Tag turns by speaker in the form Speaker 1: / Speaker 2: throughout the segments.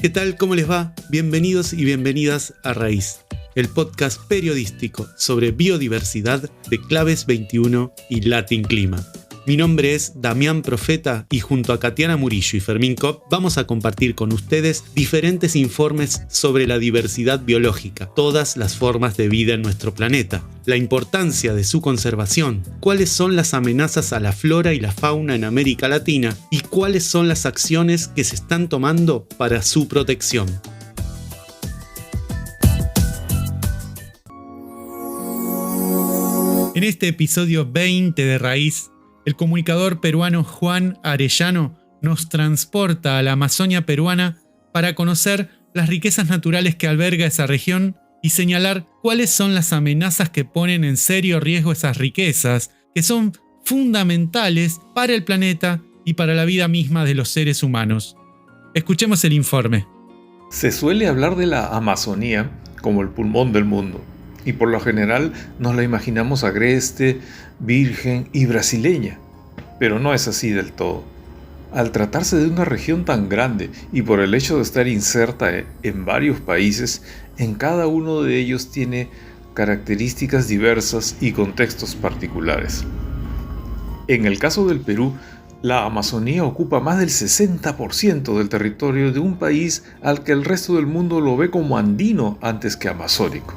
Speaker 1: ¿Qué tal? ¿Cómo les va? Bienvenidos y bienvenidas a Raíz, el podcast periodístico sobre biodiversidad de Claves 21 y Latin Clima. Mi nombre es Damián Profeta y junto a Katiana Murillo y Fermín Kopp vamos a compartir con ustedes diferentes informes sobre la diversidad biológica, todas las formas de vida en nuestro planeta, la importancia de su conservación, cuáles son las amenazas a la flora y la fauna en América Latina y cuáles son las acciones que se están tomando para su protección. En este episodio 20 de Raíz, el comunicador peruano Juan Arellano nos transporta a la Amazonia peruana para conocer las riquezas naturales que alberga esa región y señalar cuáles son las amenazas que ponen en serio riesgo esas riquezas, que son fundamentales para el planeta y para la vida misma de los seres humanos. Escuchemos el informe.
Speaker 2: Se suele hablar de la Amazonía como el pulmón del mundo. Y por lo general nos la imaginamos agreste, virgen y brasileña. Pero no es así del todo. Al tratarse de una región tan grande y por el hecho de estar inserta en varios países, en cada uno de ellos tiene características diversas y contextos particulares. En el caso del Perú, la Amazonía ocupa más del 60% del territorio de un país al que el resto del mundo lo ve como andino antes que amazónico.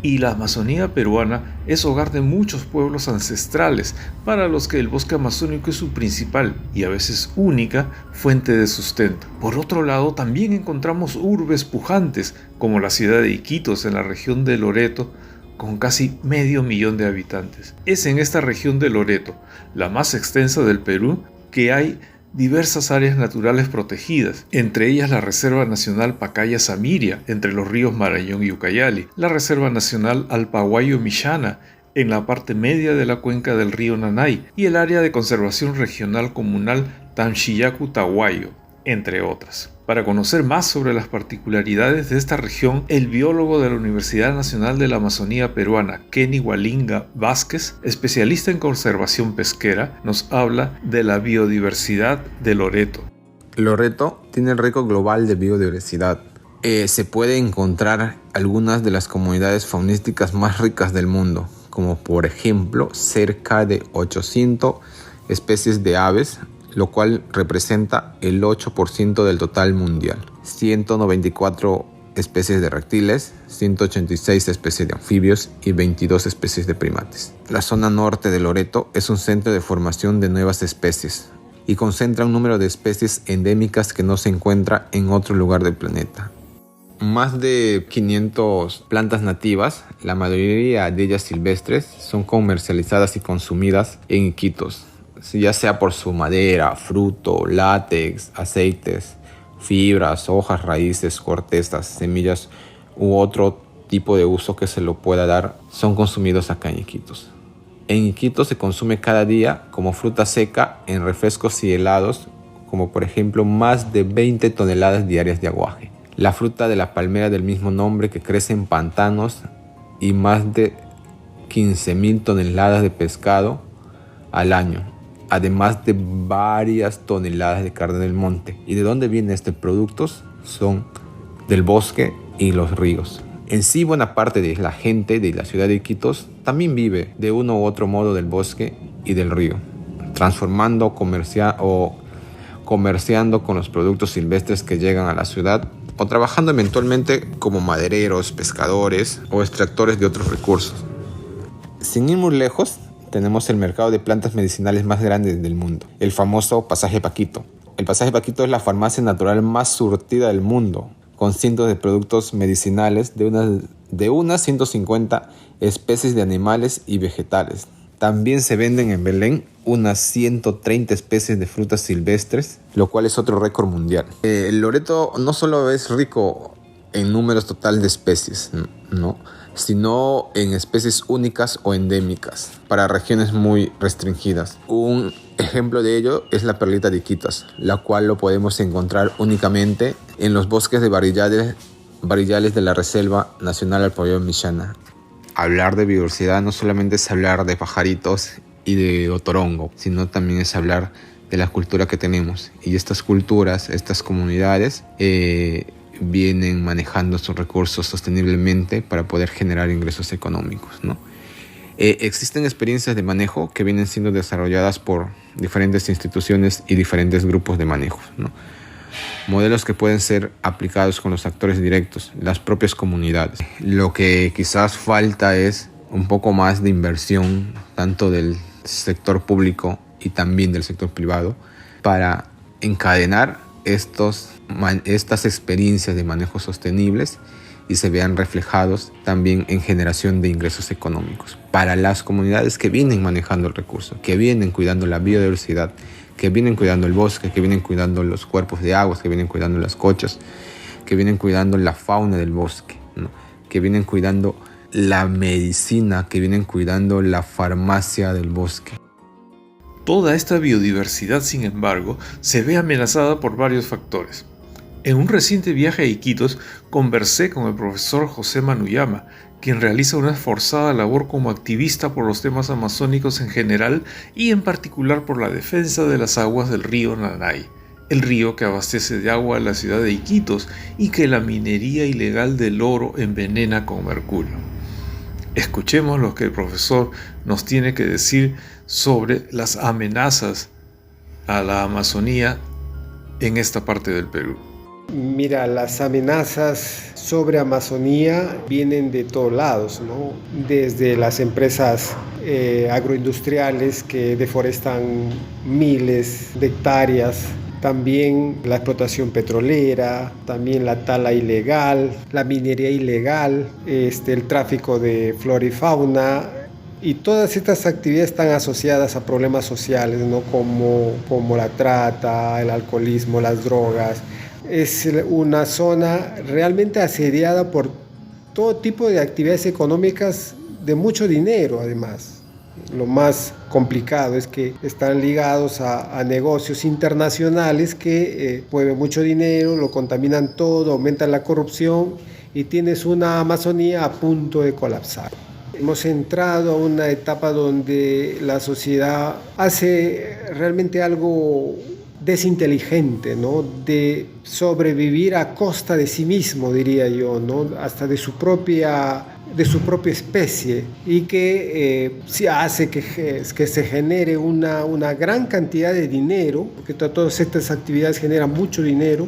Speaker 2: Y la Amazonía peruana es hogar de muchos pueblos ancestrales para los que el bosque amazónico es su principal y a veces única fuente de sustento. Por otro lado, también encontramos urbes pujantes como la ciudad de Iquitos en la región de Loreto, con casi 500,000 de habitantes. Es en esta región de Loreto, la más extensa del Perú, que hay diversas áreas naturales protegidas, entre ellas la Reserva Nacional Pacaya-Samiria, entre los ríos Marañón y Ucayali, la Reserva Nacional Alpahuayo-Millana, en la parte media de la cuenca del río Nanay, y el Área de Conservación Regional Comunal Tamchiyacu-Tahuayo, entre otras. Para conocer más sobre las particularidades de esta región, el biólogo de la Universidad Nacional de la Amazonía Peruana, Kenny Walinga Vázquez, especialista en conservación pesquera, nos habla de la biodiversidad de Loreto.
Speaker 3: Loreto tiene el récord global de biodiversidad. Se puede encontrar algunas de las comunidades faunísticas más ricas del mundo, como por ejemplo cerca de 800 especies de aves, lo cual representa el 8% del total mundial. 194 especies de reptiles, 186 especies de anfibios y 22 especies de primates. La zona norte de Loreto es un centro de formación de nuevas especies y concentra un número de especies endémicas que no se encuentra en otro lugar del planeta. Más de 500 plantas nativas, la mayoría de ellas silvestres, son comercializadas y consumidas en Iquitos, ya sea por su madera, fruto, látex, aceites, fibras, hojas, raíces, cortezas, semillas u otro tipo de uso que se lo pueda dar, son consumidos acá en Iquitos. En Iquitos se consume cada día como fruta seca en refrescos y helados, como por ejemplo más de 20 toneladas diarias de aguaje. La fruta de la palmera del mismo nombre que crece en pantanos y más de 15,000 toneladas de pescado al año, además de varias toneladas de carne del monte. ¿Y de dónde vienen estos productos? Son del bosque y los ríos. En sí, buena parte de la gente de la ciudad de Iquitos también vive de uno u otro modo del bosque y del río, transformando o comerciando con los productos silvestres que llegan a la ciudad o trabajando eventualmente como madereros, pescadores o extractores de otros recursos. Sin ir muy lejos, tenemos el mercado de plantas medicinales más grande del mundo, el famoso Pasaje Paquito. El Pasaje Paquito es la farmacia natural más surtida del mundo, con cientos de productos medicinales de unas 150 especies de animales y vegetales. También se venden en Belén unas 130 especies de frutas silvestres, lo cual es otro récord mundial. El Loreto no solo es rico en números total de especies, ¿no?, sino en especies únicas o endémicas para regiones muy restringidas. Un ejemplo de ello es la perlita de Iquitos, la cual lo podemos encontrar únicamente en los bosques de barillales de la Reserva Nacional Alpahuayo-Millana. Hablar de biodiversidad no solamente es hablar de pajaritos y de otorongo, sino también es hablar de la cultura que tenemos. Y estas culturas, estas comunidades, vienen manejando sus recursos sosteniblemente para poder generar ingresos económicos, ¿no? Existen experiencias de manejo que vienen siendo desarrolladas por diferentes instituciones y diferentes grupos de manejo, ¿no? Modelos que pueden ser aplicados con los actores directos, las propias comunidades. Lo que quizás falta es un poco más de inversión, tanto del sector público y también del sector privado, para encadenar estas experiencias de manejo sostenibles y se vean reflejados también en generación de ingresos económicos para las comunidades que vienen manejando el recurso, que vienen cuidando la biodiversidad, que vienen cuidando el bosque, que vienen cuidando los cuerpos de aguas, que vienen cuidando las cochas, que vienen cuidando la fauna del bosque, ¿no? Que vienen cuidando la medicina, que vienen cuidando la farmacia del bosque.
Speaker 2: Toda esta biodiversidad, sin embargo, se ve amenazada por varios factores. En un reciente viaje a Iquitos, conversé con el profesor José Manuyama, quien realiza una esforzada labor como activista por los temas amazónicos en general y en particular por la defensa de las aguas del río Nanay, el río que abastece de agua a la ciudad de Iquitos y que la minería ilegal del oro envenena con mercurio. Escuchemos lo que el profesor nos tiene que decir sobre las amenazas a la Amazonía en esta parte del Perú.
Speaker 4: Mira, las amenazas sobre Amazonía vienen de todos lados, ¿no? Desde las empresas agroindustriales que deforestan miles de hectáreas, también la explotación petrolera, también la tala ilegal, la minería ilegal, el tráfico de flora y fauna. Y todas estas actividades están asociadas a problemas sociales, ¿no? Como la trata, el alcoholismo, las drogas. Es una zona realmente asediada por todo tipo de actividades económicas de mucho dinero, además. Lo más complicado es que están ligados a negocios internacionales que mueven mucho dinero, lo contaminan todo, aumentan la corrupción y tienes una Amazonía a punto de colapsar. Hemos entrado a una etapa donde la sociedad hace realmente algo desinteligente, ¿no? De sobrevivir a costa de sí mismo, diría yo, ¿no? Hasta de su propia especie, y que sí hace que se genere una gran cantidad de dinero, porque todas estas actividades generan mucho dinero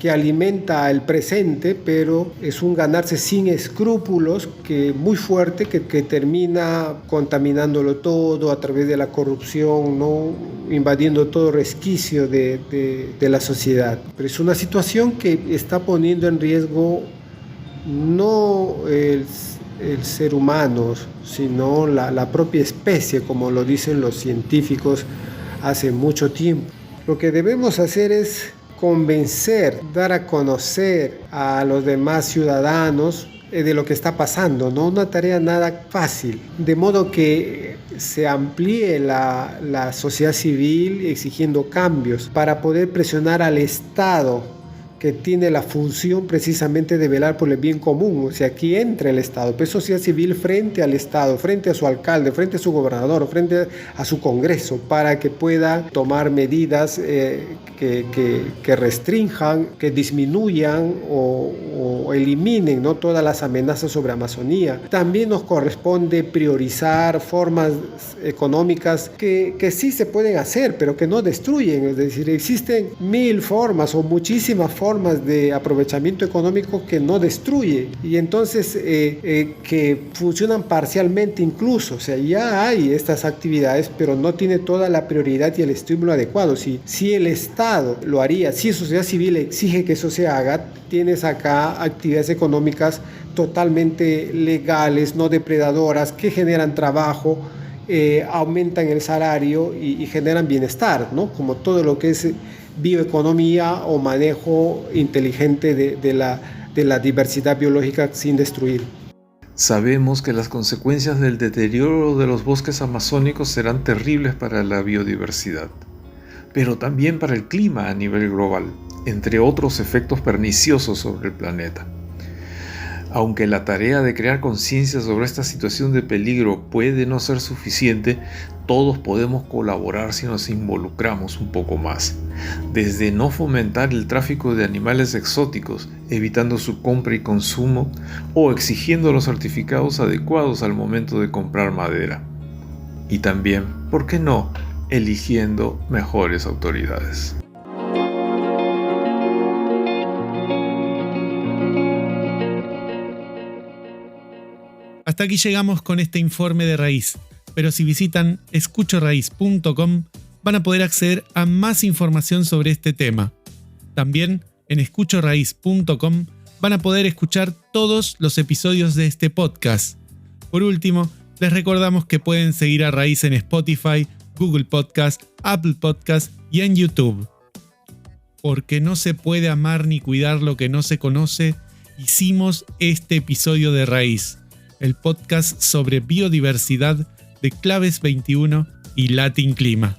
Speaker 4: que alimenta el presente, pero es un ganarse sin escrúpulos muy fuerte que termina contaminándolo todo a través de la corrupción, ¿no? Invadiendo todo resquicio de la sociedad. Pero es una situación que está poniendo en riesgo no el ser humano, sino la propia especie, como lo dicen los científicos hace mucho tiempo. Lo que debemos hacer es convencer, dar a conocer a los demás ciudadanos de lo que está pasando, no una tarea nada fácil, de modo que se amplíe la sociedad civil exigiendo cambios para poder presionar al Estado, que tiene la función precisamente de velar por el bien común. O sea, aquí entra el Estado, pero sociedad civil frente al Estado, frente a su alcalde, frente a su gobernador, frente a su Congreso, para que pueda tomar medidas que restrinjan, que disminuyan o eliminen, ¿no? Todas las amenazas sobre Amazonía. También nos corresponde priorizar formas económicas que sí se pueden hacer, pero que no destruyen. Es decir, existen 1000 formas o muchísimas formas de aprovechamiento económico que no destruye, y entonces que funcionan parcialmente incluso. O sea, ya hay estas actividades, pero no tiene toda la prioridad y el estímulo adecuado. Si el Estado lo haría, si sociedad civil exige que eso se haga, tienes acá actividades económicas totalmente legales, no depredadoras, que generan trabajo, aumentan el salario y generan bienestar, ¿no? Como todo lo que es bioeconomía o manejo inteligente de la diversidad biológica sin destruir.
Speaker 2: Sabemos que las consecuencias del deterioro de los bosques amazónicos serán terribles para la biodiversidad, pero también para el clima a nivel global, entre otros efectos perniciosos sobre el planeta. Aunque la tarea de crear conciencia sobre esta situación de peligro puede no ser suficiente, todos podemos colaborar si nos involucramos un poco más. Desde no fomentar el tráfico de animales exóticos, evitando su compra y consumo, o exigiendo los certificados adecuados al momento de comprar madera. Y también, ¿por qué no?, eligiendo mejores autoridades.
Speaker 1: Hasta aquí llegamos con este informe de Raíz, pero si visitan escuchoraíz.com van a poder acceder a más información sobre este tema. También en escuchoraíz.com van a poder escuchar todos los episodios de este podcast. Por último, les recordamos que pueden seguir a Raíz en Spotify, Google Podcast, Apple Podcast y en YouTube. Porque no se puede amar ni cuidar lo que no se conoce, hicimos este episodio de Raíz, el podcast sobre biodiversidad de Claves 21 y Latin Clima.